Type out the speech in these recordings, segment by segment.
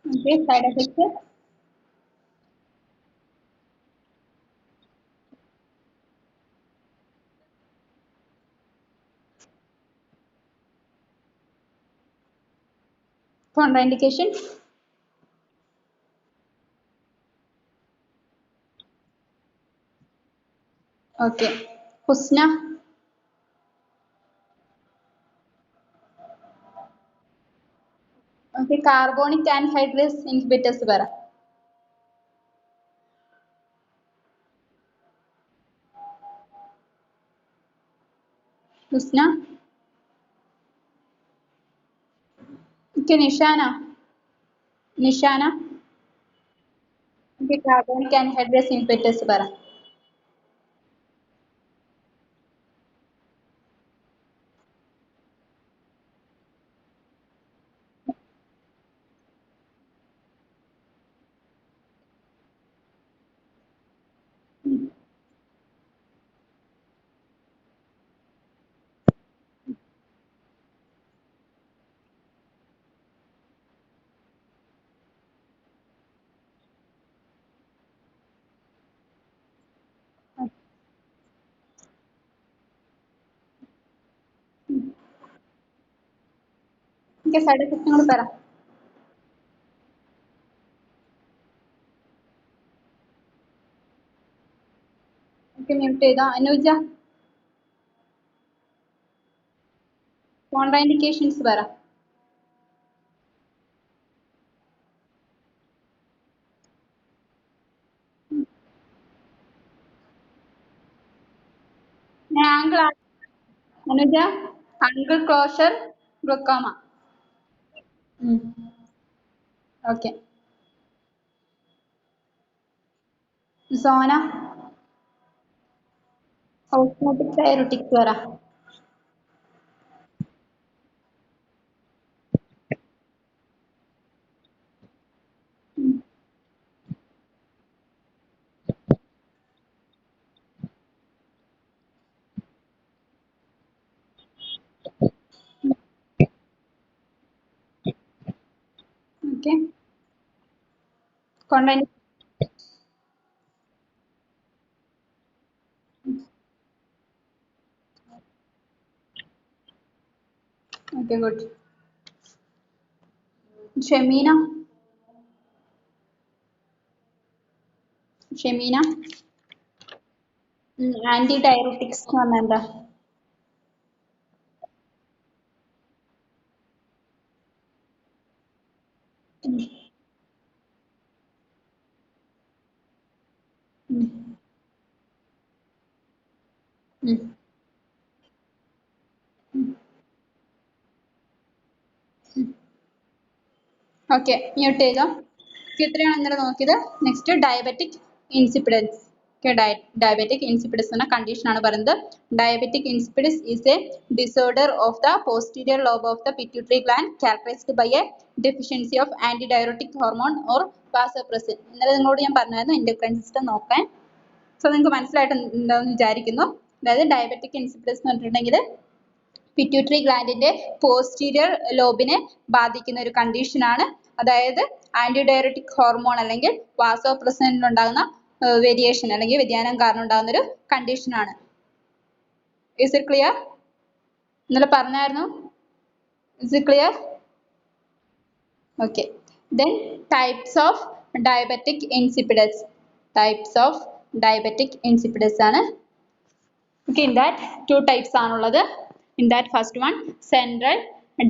Okay, side effects. Contraindication. Okay. Husna. Okay, carbonic anhydrase inhibitors പറ. ഹുസ്ന. Okay, Nishana. Nishana. Okay, carbonic anhydrase inhibitors പറ. Okay, side effects കൂടി പറ. Okay, mute ചെയ്തോ. Anuja. Contraindications പറ. Angle. Anuja. Angle closure glaucoma. Okay. Zona. Osmotic diuretics പറ. Okay. Contraindications. Okay, good. Shemina. Shemina. Antidiuretics എന്ന് പറഞ്ഞാ എന്താ? Okay, mute ചെയ്തോ. ഇത്രയാണ് ഇന്നലെ നോക്കിയത്. Next diabetic insipidus. Diabetic insipidus എന്ന കണ്ടീഷൻ ആണ് പറയുന്നത്. Diabetic insipidus is a disorder of the posterior lobe of the pituitary gland characterized by a deficiency of antidiuretic hormone or vasopressin. ഇന്നലെ നിങ്ങളോട് ഞാൻ പറഞ്ഞായിരുന്നു endocrine system നോക്കാൻ. സോ നിങ്ങൾക്ക് മനസ്സിലായിട്ടുണ്ടാവും വിചാരിക്കുന്നു. അതായത് ഡയബറ്റിക് ഇൻസിപ്പിഡസ് എന്ന് പറഞ്ഞിട്ടുണ്ടെങ്കിൽ പിറ്റ്യൂട്ടറി ഗ്ലാൻഡിന്റെ പോസ്റ്റീരിയർ ലോബിനെ ബാധിക്കുന്ന ഒരു കണ്ടീഷൻ ആണ്. അതായത് ആന്റിഡയററ്റിക് ഹോർമോൺ അല്ലെങ്കിൽ വാസോപ്രസിനിൽ ഉണ്ടാകുന്ന വേരിയേഷൻ അല്ലെങ്കിൽ വ്യതിയാനം കാരണം ഉണ്ടാകുന്ന ഒരു കണ്ടീഷൻ ആണ്. Is it clear? ഇന്നലെ പറഞ്ഞായിരുന്നു. Is it clear? Okay. Then types of diabetic insipidus. Types of diabetic insipidus ആണ്. Okay, in that two types ആണുള്ളത്. In that first one central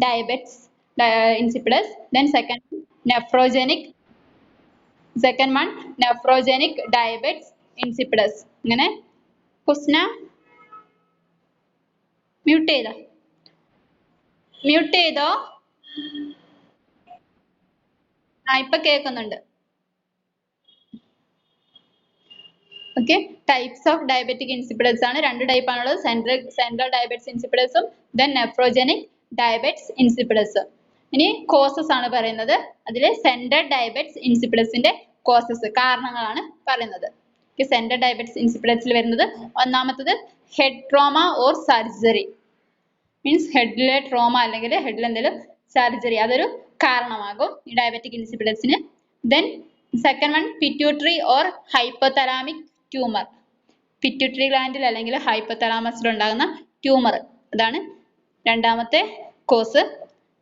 diabetes insipidus, then second nephrogenic diabetes insipidus. ഇങ്ങനെ ഹുസ്ന mute ചെയ്തോ. ഇപ്പൊ കേൾക്കുന്നുണ്ട്. Okay, types of diabetic insipidus ആണ്. രണ്ട് type ആണുള്ളത്. Central diabetes insipidus then nephrogenic diabetes insipidus. ഇനി causes ആണ് പറയുന്നത്. അതിൽ സെൻട്രൽ ഡയബറ്റിസ് ഇൻസിപ്പിഡസിന്റെ കോസസ് കാരണങ്ങളാണ് പറയുന്നത്. സെൻട്രൽ ഡയബറ്റിസ് ഇൻസിപ്പിഡൻസിൽ വരുന്നത് ഒന്നാമത്തത് head trauma or surgery, means ഹെഡിലെ ട്രോമ അല്ലെങ്കിൽ ഹെഡിൽ എന്തെങ്കിലും സർജറി, അതൊരു കാരണമാകും ഈ ഡയബറ്റിക് ഇൻസിപ്പിഡൻസിന്. Then second one pituitary or hypothalamic tumour, pituitary ഗ്ലാൻഡിൽ അല്ലെങ്കിൽ ഹൈപ്പോതലാമസിൽ ഉണ്ടാകുന്ന ട്യൂമർ, അതാണ് രണ്ടാമത്തെ കോസ്.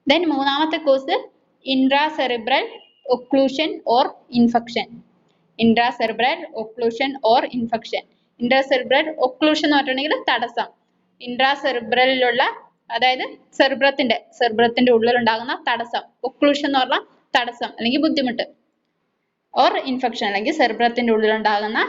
ദെൻ മൂന്നാമത്തെ cause intracerebral occlusion or infection, intracerebral occlusion or infection. Intracerebral occlusion എന്ന് പറഞ്ഞിട്ടുണ്ടെങ്കിൽ തടസ്സം, ഇൻട്രാസെറിബ്രലിലുള്ള അതായത് സെറിബ്രത്തിന്റെ ഉള്ളിലുണ്ടാകുന്ന തടസ്സം, ഒക്ലൂഷൻ എന്ന് പറഞ്ഞാൽ തടസ്സം അല്ലെങ്കിൽ ബുദ്ധിമുട്ട്, ഓർ ഇൻഫെക്ഷൻ അല്ലെങ്കിൽ സെറിബ്രത്തിന്റെ ഉള്ളിലുണ്ടാകുന്ന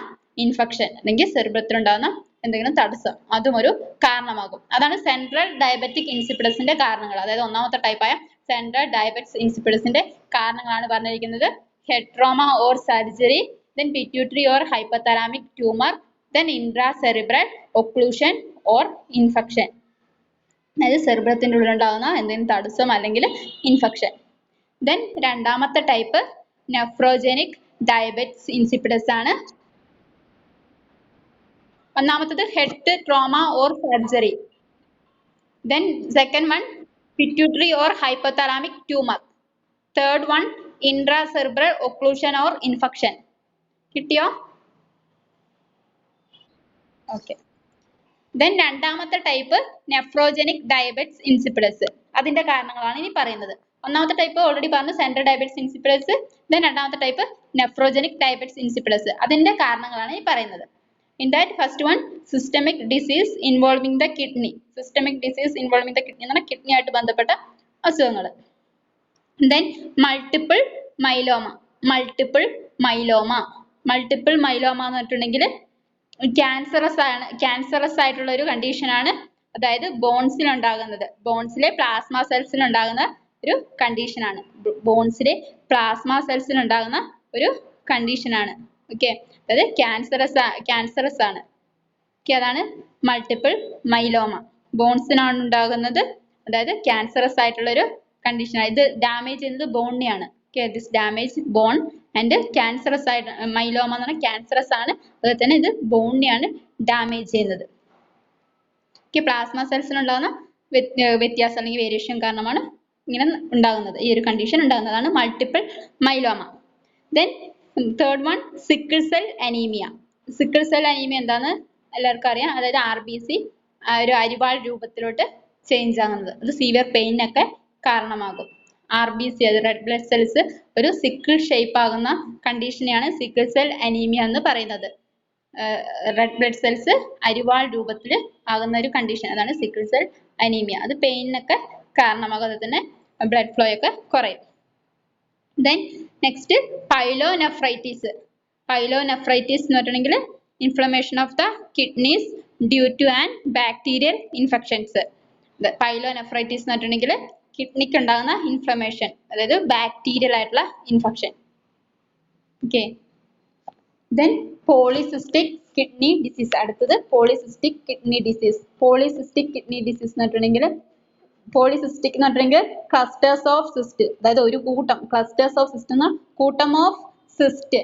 ഇൻഫെക്ഷൻ അല്ലെങ്കിൽ സെറിബ്രത്തിലുണ്ടാകുന്ന എന്തെങ്കിലും തടസ്സം, അതും ഒരു കാരണമാകും. അതാണ് സെൻട്രൽ ഡയബറ്റിക് ഇൻസിപ്പിഡൻസിന്റെ കാരണങ്ങൾ. അതായത് ഒന്നാമത്തെ ടൈപ്പായ സെൻട്രൽ ഡയബറ്റിസ് ഇൻസിപ്പിഡൻസിന്റെ കാരണങ്ങളാണ് പറഞ്ഞിരിക്കുന്നത്. Head trauma or surgery, then pituitary or hypothalamic tumor, then intracerebral occlusion or infection. അതായത് സെറിബ്രത്തിന്റെ ഉള്ളിലുണ്ടാകുന്ന എന്തെങ്കിലും തടസ്സം അല്ലെങ്കിൽ ഇൻഫെക്ഷൻ. ദെൻ രണ്ടാമത്തെ ടൈപ്പ് നെഫ്രോജനിക് ഡയബറ്റിസ് ഇൻസിപ്പിഡൻസ് ആണ്. ഒന്നാമത്തത് head trauma or surgery, then second one pituitary or hypothalamic tumour, third one intracerebral occlusion or infection. കിട്ടിയോ? Okay. Then രണ്ടാമത്തെ type nephrogenic diabetes ഇൻസിപ്പിഡൻസ്, അതിന്റെ കാരണങ്ങളാണ് ഇനി പറയുന്നത്. ഒന്നാമത്തെ ടൈപ്പ് ഓൾറെഡി പറഞ്ഞു, സെൻട്രൽ ഡയബറ്റിസ് ഇൻസിപ്പിഡൻസ്. ദെൻ രണ്ടാമത്തെ ടൈപ്പ് നെഫ്രോജനിക് ഡയബറ്റിസ് ഇൻസിപ്പിഡൻസ്, അതിന്റെ കാരണങ്ങളാണ് ഈ പറയുന്നത്. In that first one, systemic disease involving the kidney. Systemic disease involving the kidney എന്ന് പറഞ്ഞാൽ കിഡ്നി ആയിട്ട് ബന്ധപ്പെട്ട അസുഖങ്ങൾ. Then multiple myeloma. Multiple myeloma എന്ന് പറഞ്ഞിട്ടുണ്ടെങ്കിൽ ക്യാൻസറസ് ആയിട്ടുള്ള ഒരു കണ്ടീഷൻ ആണ്. അതായത് ബോൺസിൽ ഉണ്ടാകുന്നത്, ബോൺസിലെ പ്ലാസ്മ സെൽസിൽ ഉണ്ടാകുന്ന ഒരു കണ്ടീഷൻ ആണ്. ബോൺസിലെ പ്ലാസ്മ സെൽസിൽ ഉണ്ടാകുന്ന ഒരു കണ്ടീഷൻ ആണ്. ഓക്കെ, അതായത് ക്യാൻസറസ് ആണ്. ഓക്കെ, അതാണ് മൾട്ടിപ്പിൾ മൈലോമ. ബോൺസിനാണ് ഉണ്ടാകുന്നത്, അതായത് ക്യാൻസറസ് ആയിട്ടുള്ള ഒരു കണ്ടീഷൻ ആണ്. ഇത് ഡാമേജ് ചെയ്യുന്നത് ബോണിനെയാണ്. Okay, this damage bone and cancerous ആയിട്ട് മൈലോമ എന്ന് പറഞ്ഞാൽ ക്യാൻസറസ് ആണ്, അതുപോലെ തന്നെ ഇത് ബോണിനെയാണ് ഡാമേജ് ചെയ്യുന്നത്. ഓക്കെ, പ്ലാസ്മ സെൽസിൽ ഉണ്ടാകുന്ന വ്യത്യാസം അല്ലെങ്കിൽ വേരിയേഷൻ കാരണമാണ് ഇങ്ങനെ ഉണ്ടാകുന്നത്, ഈ ഒരു കണ്ടീഷൻ ഉണ്ടാകുന്നതാണ് multiple myeloma. Then third one sickle cell anaemia. Sickle cell anaemia എന്താന്ന് എല്ലാവർക്കും അറിയാം, അതായത് RBC ഒരു അരിവാൾ രൂപത്തിലോട്ട് ചേഞ്ച് ആകുന്നത്, അത് സീവിയർ പെയിനൊക്കെ കാരണമാകും. RBC അത് റെഡ് ബ്ലഡ് സെൽസ് ഒരു സിക്കിൾ ഷേപ്പ് ആകുന്ന കണ്ടീഷനെയാണ് സിക്കിൾ സെൽ അനീമിയ എന്ന് പറയുന്നത്. റെഡ് ബ്ലഡ് സെൽസ് അരിവാൾ രൂപത്തിൽ ആകുന്ന ഒരു കണ്ടീഷൻ, അതാണ് സിക്കിൾ സെൽ അനീമിയ. അത് പെയിനൊക്കെ കാരണമാകും, അതുപോലെ തന്നെ ബ്ലഡ് ഫ്ലോ ഒക്കെ കുറയും. Then next pyelonephritis. പൈലോനെഫ്രൈറ്റിസ് എന്ന് പറഞ്ഞിട്ടുണ്ടെങ്കിൽ inflammation of the kidneys due to and bacterial infections. Pyelonephritis എന്ന് പറഞ്ഞിട്ടുണ്ടെങ്കിൽ കിഡ്നിക്ക് ഉണ്ടാകുന്ന ഇൻഫ്ലമേഷൻ, അതായത് ബാക്ടീരിയൽ ആയിട്ടുള്ള infection. Okay. Then polycystic kidney disease. അടുത്തത് polycystic kidney disease. Polycystic kidney disease എന്ന് പറഞ്ഞിട്ടുണ്ടെങ്കിൽ, പോളിസിസ്റ്റിക് എന്ന് പറഞ്ഞിട്ടുണ്ടെങ്കിൽ ക്ലസ്റ്റേഴ്സ് ഓഫ് സിസ്റ്റ്, അതായത് ഒരു കൂട്ടം, ക്ലസ്റ്റേഴ്സ് ഓഫ് സിസ്റ്റ് എന്ന കൂട്ടം ഓഫ് സിസ്റ്റ്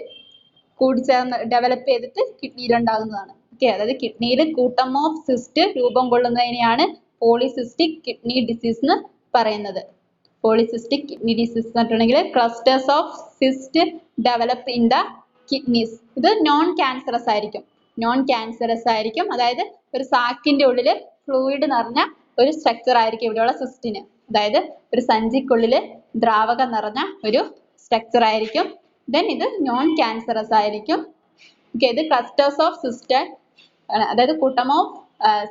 കൂടിച്ചേർന്ന് ഡെവലപ്പ് ചെയ്തിട്ട് കിഡ്നിയിൽ ഉണ്ടാകുന്നതാണ്. ഓക്കെ, അതായത് കിഡ്നിയിൽ കൂട്ടം ഓഫ് സിസ്റ്റ് രൂപം കൊള്ളുന്നതിനെയാണ് പോളിസിസ്റ്റിക് കിഡ്നി ഡിസീസ് എന്ന് പറയുന്നത്. പോളിസിസ്റ്റിക് കിഡ്നി ഡിസീസ് എന്ന് പറഞ്ഞിട്ടുണ്ടെങ്കിൽ clusters of cyst develop in the kidneys. ഇത് നോൺ ക്യാൻസറസ് ആയിരിക്കും, അതായത് ഒരു സാക്കിന്റെ ഉള്ളിൽ ഫ്ലൂയിഡ് നിറഞ്ഞ ഒരു സ്ട്രക്ചർ ആയിരിക്കും ഇവിടെയുള്ള സിസ്റ്റിന്, അതായത് ഒരു സഞ്ചിക്കുള്ളിൽ ദ്രാവകം നിറഞ്ഞ ഒരു സ്ട്രക്ചർ ആയിരിക്കും. ദെൻ ഇത് നോൺ ക്യാൻസറസ് ആയിരിക്കും. ഓക്കെ, ഇത് ക്ലസ്റ്റേഴ്സ് ഓഫ് സിസ്റ്റ്, അതായത് കൂട്ടം ഓഫ്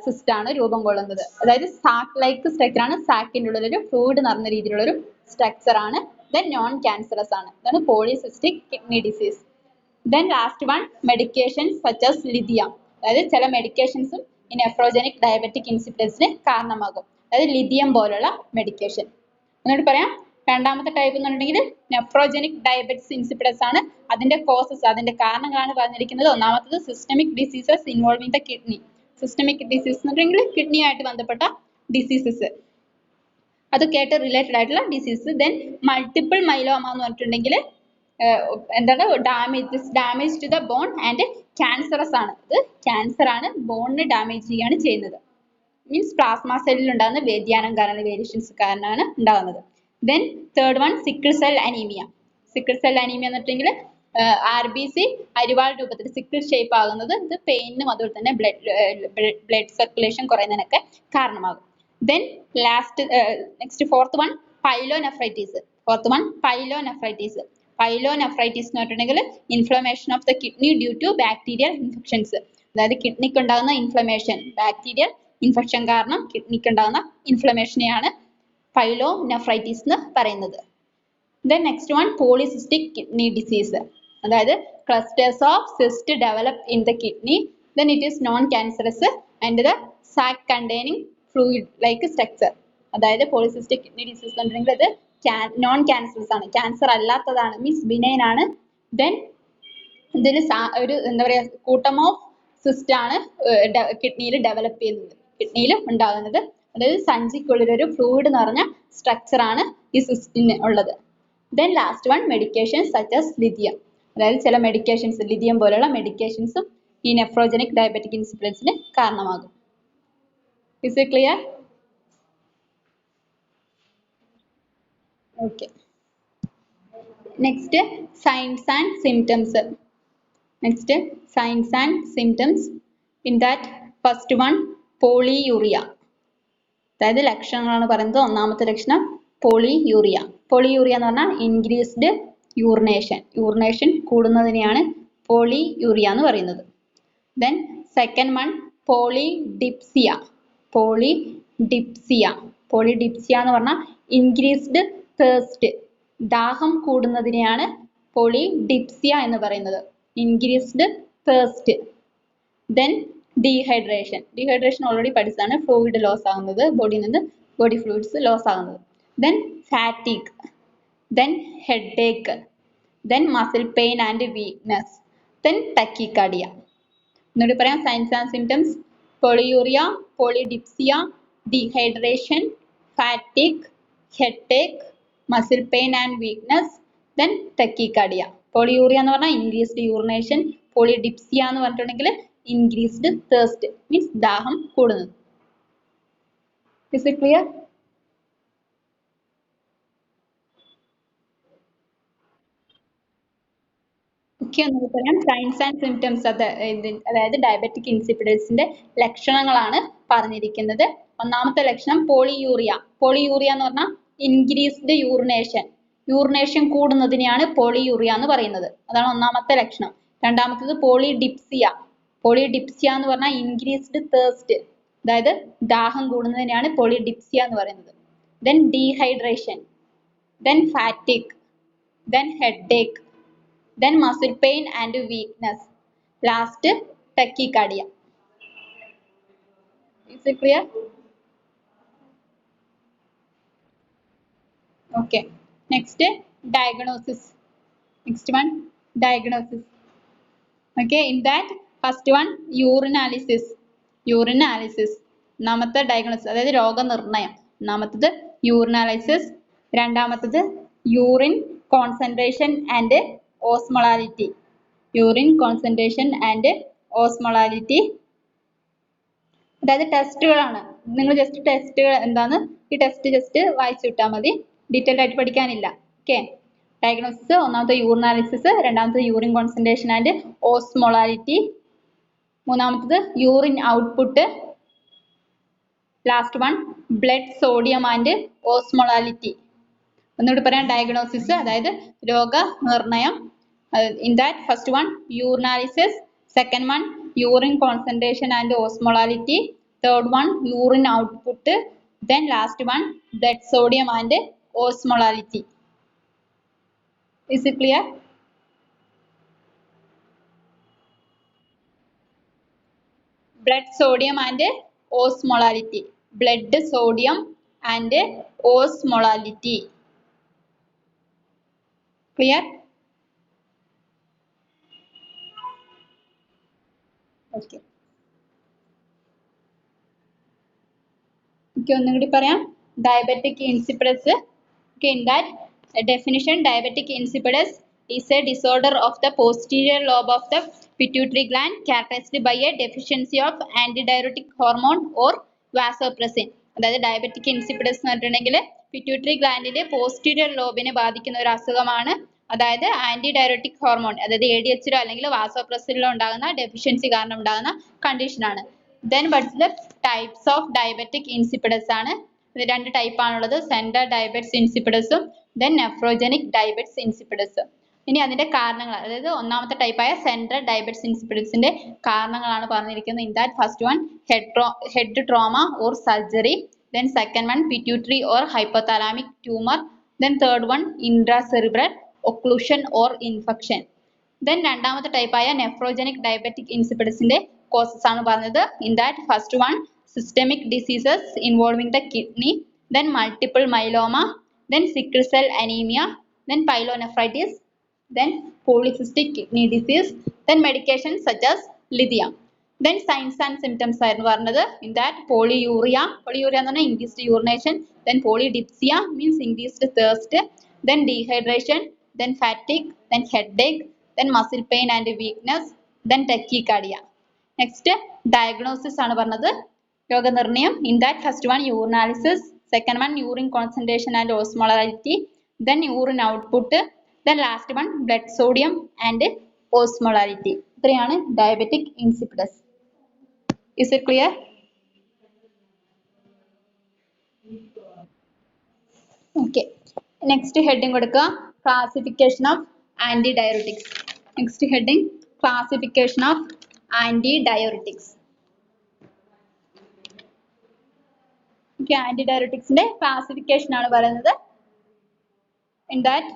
സിസ്റ്റ് ആണ് രൂപം കൊള്ളുന്നത്, അതായത് സാക്ക് ലൈക്ക് സ്ട്രക്ചർ ആണ്, സാക്കിന്റെ ഉള്ളിൽ ഒരു ഫ്ലൂയിഡ് നിറഞ്ഞ രീതിയിലുള്ള ഒരു സ്ട്രക്ചർ ആണ്. ദെൻ നോൺ ക്യാൻസറസ് ആണ്, ഇതാണ് polycystic kidney disease. Then last one medications such as lithium. അതായത് ചില മെഡിക്കേഷൻസും ഈ നെഫ്രോജനിക് ഡയബറ്റിക് ഇൻസിപ്പിഡൻസിന് കാരണമാകും, അതായത് ലിഥിയം പോലുള്ള മെഡിക്കേഷൻ. എന്നോട് പറയാം, രണ്ടാമത്തെ ടൈപ്പ് എന്ന് പറഞ്ഞിട്ടുണ്ടെങ്കിൽ നെഫ്രോജനിക് ഡയബറ്റിസ് ഇൻസിപ്പിഡൻസ് ആണ്. അതിന്റെ കോസസ്, അതിന്റെ കാരണങ്ങളാണ് പറഞ്ഞിരിക്കുന്നത്. ഒന്നാമത്തത് systemic diseases involving the kidney. Systemic disease എന്ന് പറഞ്ഞിട്ടുണ്ടെങ്കിൽ കിഡ്നിയായിട്ട് ബന്ധപ്പെട്ട ഡിസീസസ്, അതൊക്കെ ആയിട്ട് റിലേറ്റഡ് ആയിട്ടുള്ള ഡിസീസ്. ദെൻ മൾട്ടിപ്പിൾ മൈലോമ എന്ന് പറഞ്ഞിട്ടുണ്ടെങ്കിൽ എന്താണ് damage to the bone and cancerous ആണ്. ഇത് ക്യാൻസർ ആണ്, ബോണിനെ ഡാമേജ് ചെയ്യാണ് ചെയ്യുന്നത്. മീൻസ് പ്ലാസ്മ സെല്ലിൽ ഉണ്ടാകുന്ന വ്യതിയാനം കാരണം, വേരിയേഷൻസ് കാരണമാണ് ഉണ്ടാകുന്നത്. Then third one sickle cell anaemia. Sickle cell anaemia എന്ന് പറഞ്ഞിട്ടുണ്ടെങ്കിൽ RBC അരിവാൾ രൂപത്തിൽ സിക്കിൾ ഷേപ്പ് ആകുന്നത് ഇത് പെയിനും അതുപോലെ തന്നെ ബ്ലഡ് സർക്കുലേഷൻ കുറയുന്നതിനൊക്കെ കാരണമാകും. Then next fourth one pyelonephritis. Pyelonephritis എന്ന് പറഞ്ഞിട്ടുണ്ടെങ്കിൽ inflammation of the kidney due to bacterial infections. അതായത് കിഡ്നിക്ക് ഉണ്ടാകുന്ന ഇൻഫ്ലമേഷൻ, ബാക്ടീരിയൽ ഇൻഫെക്ഷൻ കാരണം കിഡ്നിക്ക് ഉണ്ടാകുന്ന ഇൻഫ്ലമേഷനെയാണ് പൈലോനെഫ്രൈറ്റിസ് എന്ന് പറയുന്നത്. Then next one polycystic kidney disease. അതായത് clusters of cyst develop in the kidney. Then it is non-cancerous and the sac containing fluid like structure. അതായത് polycystic kidney disease എന്നുണ്ടെങ്കിൽ അത് non cancerous ആണ്, ക്യാൻസർ അല്ലാത്തതാണ്, മീൻസ് ബിനൈൻ ആണ്. Then ഇതിൽ ഒരു എന്താ പറയുക കൂട്ടം ഓഫ് സിസ്റ്റ് ആണ് കിഡ്നിയിൽ ഡെവലപ്പ് ചെയ്യുന്നത്, കിഡ്നിയിൽ ഉണ്ടാകുന്നത്. അതായത് സഞ്ചിക്കുള്ളിൽ ഒരു ഫ്ലൂയിഡ് നിറഞ്ഞ സ്ട്രക്ചർ ആണ് ഈ സിസ്റ്റിന് ഉള്ളത്. Then last one medications such as lithium. അതായത് ചില മെഡിക്കേഷൻസ്, ലിഥിയം പോലുള്ള മെഡിക്കേഷൻസും ഈ നെഫ്രോജനിക് ഡയബറ്റിക് ഇൻസിപ്പിഡൻസിന് കാരണമാകും. Is it clear? Okay. Next signs and symptoms. In that first one polyuria. അതായത് ലക്ഷണങ്ങളാണ് പറയുന്നത്. ഒന്നാമത്തെ ലക്ഷണം പോളിയൂറിയ. പോളിയൂറിയ എന്ന് പറഞ്ഞാൽ ഇൻക്രീസ്ഡ് യൂറിനേഷൻ കൂടുന്നതിനെയാണ് പോളിയൂറിയ എന്ന് പറയുന്നത്. ദെൻ സെക്കൻഡ് വൺ പോളിഡിപ്സിയ എന്ന് പറഞ്ഞാൽ ഇൻക്രീസ്ഡ് തേഴ്സ്റ്റ്, ദാഹം കൂടുന്നതിനെയാണ് പോളിഡിപ്സിയ എന്ന് പറയുന്നത്, increased thirst. Then dehydration already പഠിച്ചതാണ്, ഫ്ലൂയിഡ് ലോസ് ആകുന്നത്, ബോഡിയിൽ നിന്ന് ബോഡി ഫ്ലൂയിഡ്സ് ലോസ് ആകുന്നത്. Then fatigue, then headache, then muscle pain and weakness, then tachycardia. എന്നോട് പറയാം signs and symptoms: polyuria, polydipsia, dehydration, fatigue, headache, muscle pain and weakness, then tachycardia. polyuria എന്ന് പറഞ്ഞാൽ increased urination, polydipsia എന്ന് പറഞ്ഞിട്ടുണ്ടെങ്കിൽ increased thirst, means ദാഹം കൂടുന്നത്. Is it clear? Science and symptoms, അതായത് diabetic ഇൻസിപ്പിഡൻസിന്റെ ലക്ഷണങ്ങളാണ് പറഞ്ഞിരിക്കുന്നത്. ഒന്നാമത്തെ ലക്ഷണം പോളിയൂറിയ എന്ന് പറഞ്ഞാൽ ഇൻക്രീസ്ഡ് യൂറിനേഷൻ കൂടുന്നതിനെയാണ് പോളിയൂറിയ എന്ന് പറയുന്നത്. അതാണ് ഒന്നാമത്തെ ലക്ഷണം. രണ്ടാമത്തേത് പോളിഡിപ്സിയ എന്ന് പറഞ്ഞാൽ ഇൻക്രീസ്ഡ് തേഴ്സ്റ്റ്, അതായത് ദാഹം കൂടുന്നതിനെയാണ് പോളിഡിപ്സിയ എന്ന് പറയുന്നത്. Then dehydration, then ഫാറ്റിക്, then headache, then muscle pain and weakness, last tachycardia. Is it clear? Okay. Next diagnosis. Okay, in that first one urinalysis. ഒന്നാമത്തെ ഡയഗ്നോസിസ്, അതായത് രോഗനിർണയം. ഒന്നാമത്തത് യൂറിനാലിസിസ്, രണ്ടാമത്തത് യൂറിൻ കോൺസെൻട്രേഷൻ ആൻഡ് ഓസ്മോളാലിറ്റി. അതായത് ടെസ്റ്റുകളാണ്. നിങ്ങൾ ജസ്റ്റ് ടെസ്റ്റുകൾ എന്താന്ന് ഈ ടെസ്റ്റ് ജസ്റ്റ് വായിച്ചു വിട്ടാൽ മതി, ഡീറ്റെയിൽ ആയിട്ട് പഠിക്കാനില്ല. ഓക്കെ. ഡയഗ്നോസിസ്: ഒന്നാമത്തെ യൂറിനാലിസിസ്, രണ്ടാമത്തെ യൂറിൻ കോൺസെൻട്രേഷൻ ആൻഡ് ഓസ്മോളാലിറ്റി, മൂന്നാമത്തത് urine output, last one blood sodium and osmolality. ഒന്നുകൂടി പറയാം, ഡയഗ്നോസിസ് അതായത് രോഗനിർണയം. In that first one urinalysis, second one urine concentration and osmolality, third one urine output, then last one blood sodium and osmolality. Is it clear? Blood sodium and osmolality. Clear? Okay. ഒന്നുകൂടി പറയാം, diabetic ഇൻസിപ്പിഡൻസ്. In that definition, diabetic insipidus is a disorder of the posterior lobe of the pituitary gland characterized by a deficiency of antidiuretic hormone or vasopressin. അതായത് diabetic insipidus എന്ന് പറഞ്ഞിട്ടുണ്ടെങ്കിൽ pituitary ഗ്ലാൻഡിന്റെ posterior ലോബിനെ ബാധിക്കുന്ന ഒരു അസുഖമാണ്. അതായത് anti diuretic hormone, അതായത് ADHലോ അല്ലെങ്കിൽ വാസോപ്രസിനിലോ ഉണ്ടാകുന്ന ഡെഫിഷ്യൻസി കാരണം ഉണ്ടാകുന്ന കണ്ടീഷനാണ്. Then what's the types of diabetic insipidus ആണ്. ഇത് രണ്ട് ടൈപ്പ് ആണുള്ളത്, സെൻട്രൽ ഡയബറ്റിസ് ഇൻസിപ്പിഡസും ദെൻ നെഫ്രോജനിക് ഡയബറ്റിസ് ഇൻസിപ്പിഡസും. ഇനി അതിന്റെ കാരണങ്ങൾ, അതായത് ഒന്നാമത്തെ ടൈപ്പായ സെൻട്രൽ ഡയബറ്റിസ് ഇൻസിപ്പിഡസിന്റെ കാരണങ്ങളാണ് പറഞ്ഞിരിക്കുന്നത്. In that first one head trauma or surgery, then second one pituitary or hypothalamic tumour, then third one intracerebral occlusion or infection. Then രണ്ടാമത്തെ ടൈപ്പായ നെഫ്രോജനിക് ഡയബറ്റിക് ഇൻസിപ്പിഡസിന്റെ കോസസ് ആണ് പറഞ്ഞത്. In that first one systemic diseases involving the kidney, then multiple myeloma, then sickle cell anaemia, then pyelonephritis, then polycystic kidney disease, then medications such as lithium. Then signs and symptoms ആയിരുന്നു പറഞ്ഞത്. In that polyuria എന്ന് പറഞ്ഞാൽ increased urination, then polydipsia means increased thirst, then dehydration, then fatigue, then headache, then muscle pain and weakness, then tachycardia. Next diagnosis ആണ് പറഞ്ഞത്, രോഗനിർണയം. In that first one urinalysis, second one urine concentration and osmolarity, then urine output, then last one blood sodium and osmolarity. ഇത്രയാണ് diabetic insipidus. Is it clear? Okay. Next heading കൊടുക്കുക, classification of antidiuretics. Next heading classification of antidiuretics. Okay, antidiuretics ന്റെ classification ആണ് പറയുന്നത്. In that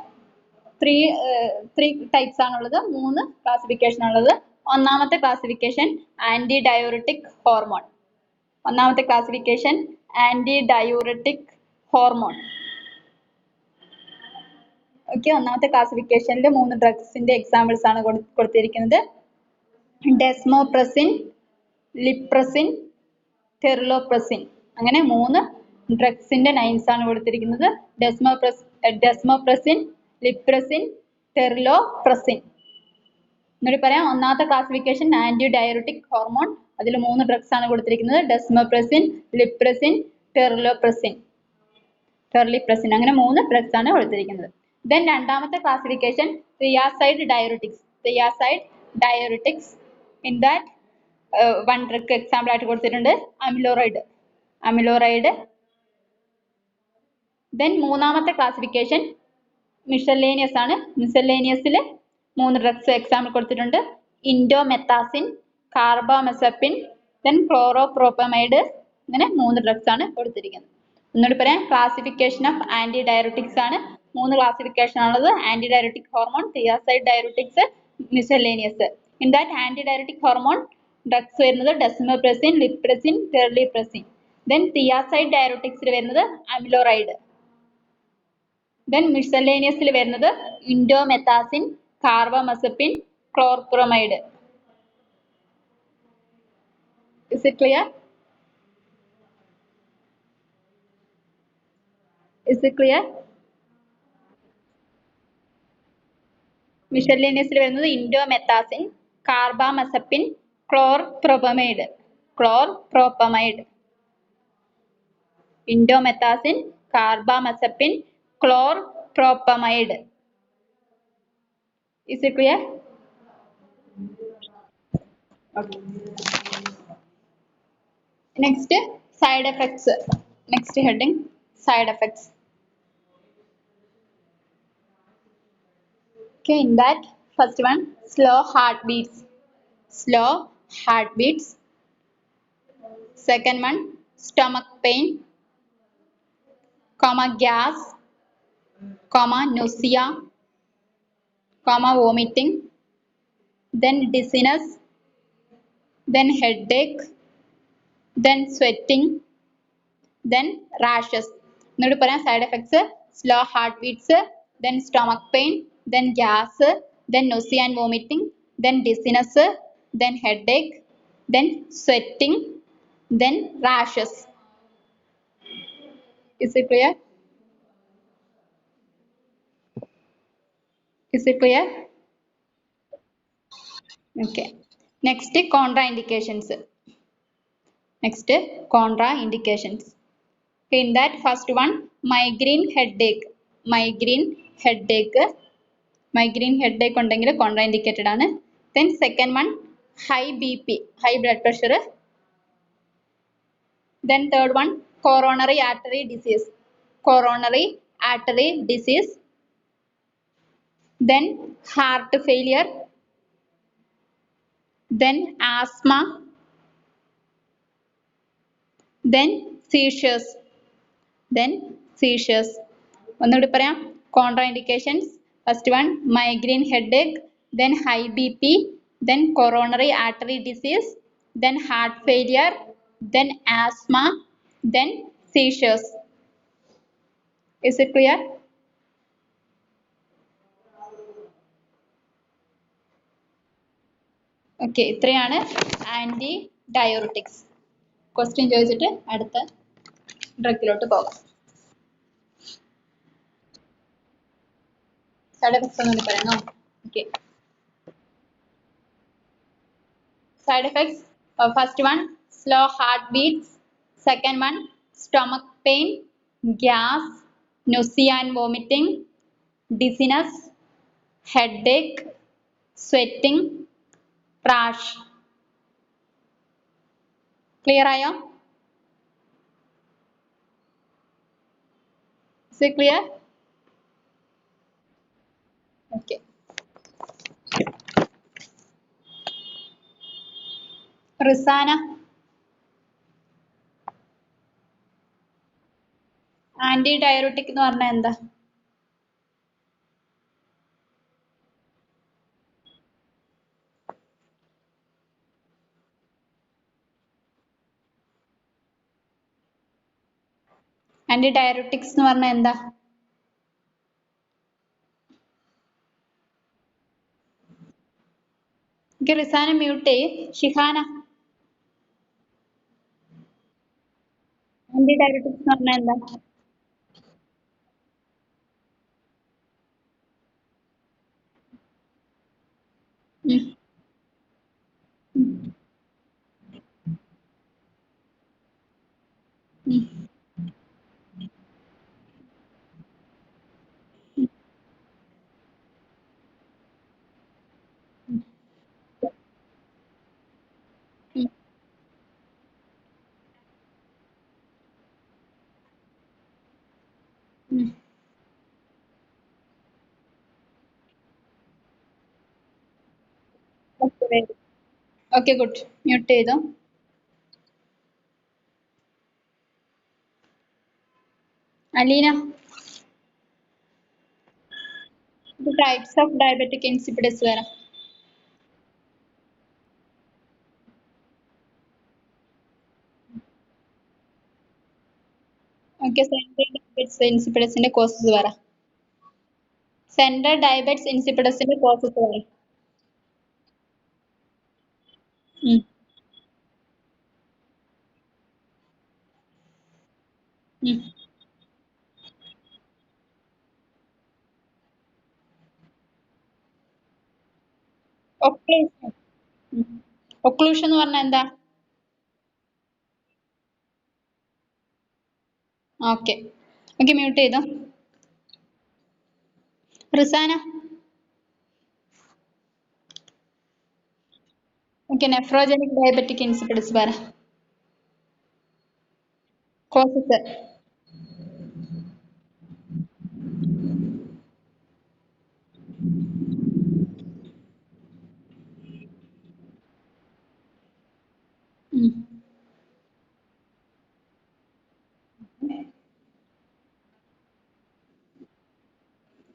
three types ആണുള്ളത്, മൂന്ന് classification ഉള്ളത്. ഒന്നാമത്തെ classification anti diuretic hormone. ഒന്നാമത്തെ classification anti diuretic hormone. Okay, ഒന്നാമത്തെ ക്ലാസിഫിക്കേഷനിൽ മൂന്ന് ഡ്രഗ്സിന്റെ എക്സാമ്പിൾസ് ആണ് കൊടുത്തിരിക്കുന്നത്. ഡെസ്മോപ്രസിൻ, ലിപ്രസിൻ, ടെർലോപ്രസിൻ. അങ്ങനെ മൂന്ന് ഡ്രഗ്സിന്റെ നൈംസ് ആണ് കൊടുത്തിരിക്കുന്നത്. ഡെസ്മോപ്രസിൻ, ലിപ്രസിൻ, ടെർലോപ്രസിൻ. എന്നോട് പറയാം, ഒന്നാമത്തെ ക്ലാസിഫിക്കേഷൻ ആന്റി ഡയററ്റിക് ഹോർമോൺ, അതിൽ മൂന്ന് ഡ്രഗ്സ് ആണ് കൊടുത്തിരിക്കുന്നത്. ഡെസ്മോപ്രസിൻ, ലിപ്രസിൻ, ടെർലിപ്രസിൻ. അങ്ങനെ മൂന്ന് ഡ്രഗ്സ് ആണ് കൊടുത്തിരിക്കുന്നത്. ദെൻ രണ്ടാമത്തെ classification thiazide diuretics. In that one drug example ആയിട്ട് കൊടുത്തിട്ടുണ്ട്, അമിലോറൈഡ്. ദെൻ മൂന്നാമത്തെ ക്ലാസിഫിക്കേഷൻ മിസലേനിയസ് ആണ്. മിസലേനിയസിൽ മൂന്ന് ഡ്രഗ്സ് എക്സാമ്പിൾ കൊടുത്തിട്ടുണ്ട്, ഇൻഡോമെത്താസിൻ, കാർബാമെസപ്പിൻ, ദെൻ ക്ലോറോപ്രോപ്പമൈഡ്. അങ്ങനെ മൂന്ന് ഡ്രഗ്സ് ആണ് കൊടുത്തിരിക്കുന്നത്. ഒന്നുകൂടി പറയാം, ക്ലാസിഫിക്കേഷൻ ഓഫ് ആന്റി ഡയററ്റിക്സ് ആണ്. മൂന്ന് ക്ലാസിഫിക്കേഷൻ ആണുള്ളത്, anti diuretic hormone, thiazide diuretics, miscellaneous. In that anti diuretic hormone drugs വരുന്നത് ഡെസ്മോപ്രസിൻ, ലിപ്രസിൻ, ടെർലിപ്രസിൻ. ദെൻ തിയാസൈഡ് ഡയററ്റിക്സിൽ വരുന്നത് അമിലോറൈഡ്. ദെൻ മിസലേനിയസിൽ വരുന്നത് ഇൻഡോമെത്താസിൻ, കാർബാമെസപ്പിൻ, ക്ലോർപ്രമൈഡ്. Is it clear? മിസലേനിയസിൽ വരുന്നത് ഇൻഡോമെത്താസിൻ, കാർബാമെസപ്പിൻ, ക്ലോർപ്രോപ്പമൈഡ്. ഇൻഡോമെത്താസിൻ, കാർബാമെസപ്പിൻ, ക്ലോർപ്രോപ്പമൈഡ്. Is it clear? Okay. Next, side effects. Next heading, side effects. Okay, in that first one, slow heartbeats. Second one, stomach pain, gas, nausea, vomiting, then dizziness, then headache, then sweating, then rashes. എന്നോട് പറയാം side effects: slow heart beats, then stomach pain, then gas, then nausea and vomiting, then dizziness, then headache, then sweating, then rashes. Is it clear? Is it clear? Okay. Next, contraindications. Next, contraindications. In that first one, migraine headache. Migraine headache. Migraine headache ഉണ്ടെങ്കിൽ contraindicated ആണ്. Then second one, high BP, high blood pressure. Then third one, coronary artery disease. Coronary artery disease. Then heart failure. Then asthma. Then seizures. Then seizures. ഒന്നുകൂടി പറയാം. Contraindications. First one, migraine headache. Then high BP. Then coronary artery disease. Then heart failure. Then asthma. Then seizures. Is it clear? Okay, ഇത്രയാണ് anti diuretics. Question ചോദിച്ചിട്ട് അടുത്ത ഡ്രഗിലോട്ട് പോകാം. Side effects ഒന്നുകൂടി പറയണോ? Okay. Side effects. First one, slow heartbeats. Second one, stomach pain, gas, nausea and vomiting, dizziness, headache, sweating, rash. Clear ആയോ? Is it clear? Okay. Rizana, anti diuretic എന്ന് പറഞ്ഞാൽ എന്താ? Anti diuretics എന്ന് പറഞ്ഞാൽ എന്താ? റിസാന മ്യൂട്ട് ചെയ്യ്. ഷിഹാന, ആന്റി ഡയറോട്ടിക്സ് എന്ന് പറഞ്ഞാൽ എന്താ? Okay good. മ്യൂട്ട് ചെയ്തോ. Aleena, types of diabetic insipidus വരാം. ഓക്കെ, സെൻട്രൽ ഡയബറ്റിസ് ഇൻസിപ്പിഡസിന്റെ കോസസ് പറ. സെൻട്രൽ ഡയബറ്റിസ് ഇൻസിപ്പിഡസിന്റെ കോസസ് പറ. ഒക്ലൂഷൻ എന്ന് പറഞ്ഞാൽ എന്താ? ഓക്കെ ഓക്കെ, മ്യൂട്ട് ചെയ്തോ. Rizana, okay, nephrogenic diabetic insipidus പറ. കോസസ്.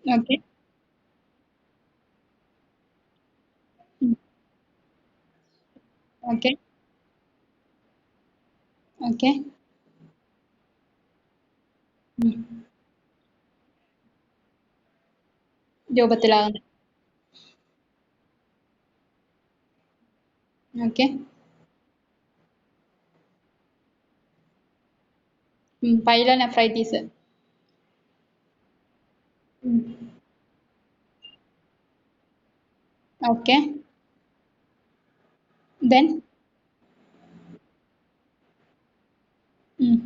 ഓക്കെ ഓക്കെ ഓക്കെ രൂപത്തിലാകുന്നു. Okay, pyelonephritis. Okay. Then. Mm.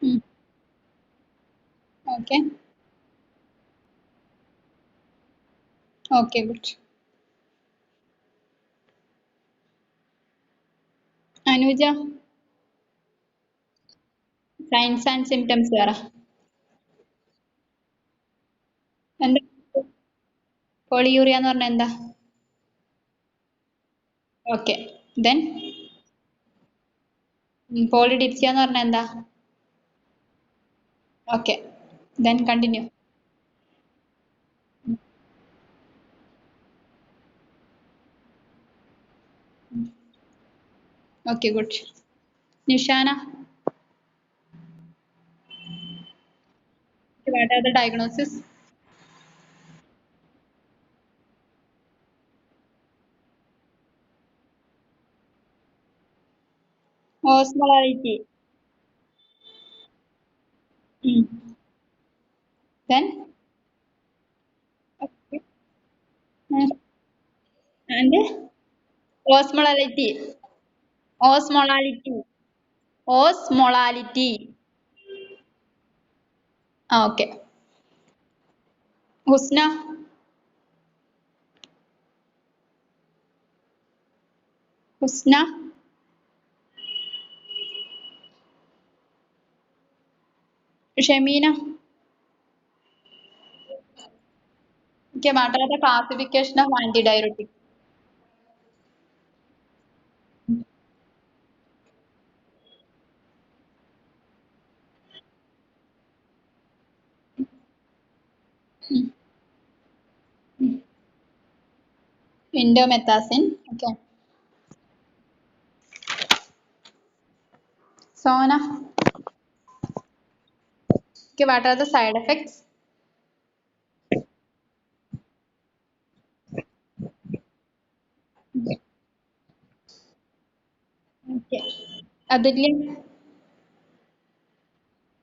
Mm. Okay. Okay, good. Anuja, signs and symptoms പറ. എന്താ പോളിയൂറിയ എന്ന് പറഞ്ഞാൽ എന്താ? ഓക്കെ. ദെൻ പോളിഡിപ്സിയ എന്ന് പറഞ്ഞാൽ എന്താ? Okay. Then continue. Okay, good. Nishana, what are the diagnosis? Osmolarity. Then. Okay. And osmolality. Osmolality. Osmolality. Okay. Husna. Husna. Shamina. Okay, what are the classification of antidiuretic? Indomethacin. Okay. Sona. Okay, what are the side effects? Okay. Aditya,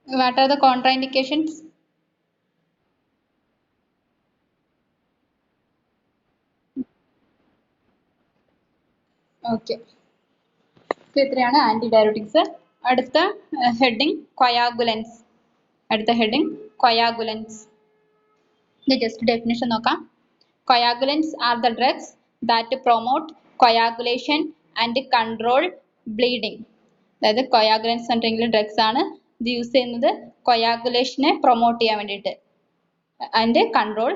what are the contraindications? Okay. ഇത്രയാണ് ആന്റിഡയറോട്ടിക്സ്. അടുത്ത heading coagulants. അടുത്ത heading coagulants. Just definition നോക്കാം. Coagulants are the drugs that promote coagulation and control bleeding. അതായത് coagulants പറഞ്ഞിട്ടുണ്ടെങ്കിൽ drugs ആണ്. ഇത് use ചെയ്യുന്നത് കൊയാഗുലേഷനെ promote ചെയ്യാൻ വേണ്ടിയിട്ട് ആൻഡ് കൺട്രോൾ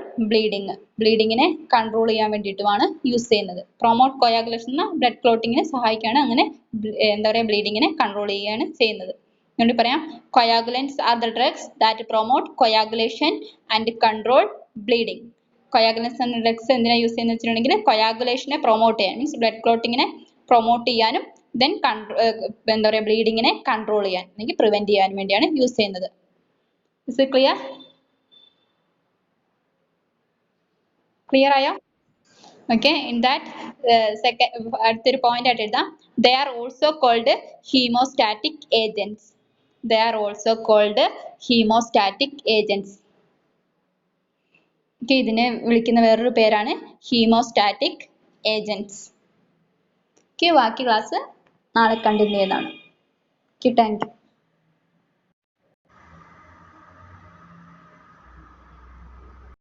ബ്ലീഡിങ്ങിനെ കൺട്രോൾ ചെയ്യാൻ വേണ്ടിയിട്ടുമാണ് യൂസ് ചെയ്യുന്നത്. പ്രൊമോട്ട് കൊയാഗുലേഷൻ എന്ന ബ്ലഡ് ക്ലോട്ടിങ്ങിനെ സഹായിക്കുകയാണ്. അങ്ങനെ എന്താ പറയുക, ബ്ലീഡിങ്ങിനെ കൺട്രോൾ ചെയ്യുകയാണ് ചെയ്യുന്നത്. അതുകൊണ്ട് പറയാം, coagulants are the drugs that promote coagulation and control bleeding. Coagulants എന്ന ഡ്രഗ്സ് എന്തിനാണ് യൂസ് ചെയ്യുന്നത് വെച്ചിട്ടുണ്ടെങ്കിൽ കൊയാഗുലേഷനെ പ്രൊമോട്ട് ചെയ്യാൻ, മീൻസ് ബ്ലഡ് ക്ലോട്ടിങ്ങിനെ പ്രൊമോട്ട് ചെയ്യാനും ദെൻ എന്താ പറയുക, ബ്ലീഡിങ്ങിനെ കൺട്രോൾ ചെയ്യാൻ അല്ലെങ്കിൽ പ്രിവെന്റ് ചെയ്യാൻ വേണ്ടിയാണ് യൂസ് ചെയ്യുന്നത്. Is it clear? ക്ലിയർ ആയോ? Okay, in that അടുത്തൊരു പോയിന്റ് ആയിട്ട് എഴുതാം. They are also called hemostatic agents. They are also called hemostatic agents. Okay, ഇതിനെ വിളിക്കുന്ന വേറൊരു പേരാണ് hemostatic agents. Okay, ബാക്കി ക്ലാസ് നാളെ കണ്ടിന്യൂ ചെയ്യുന്നതാണ്. Okay, thank you.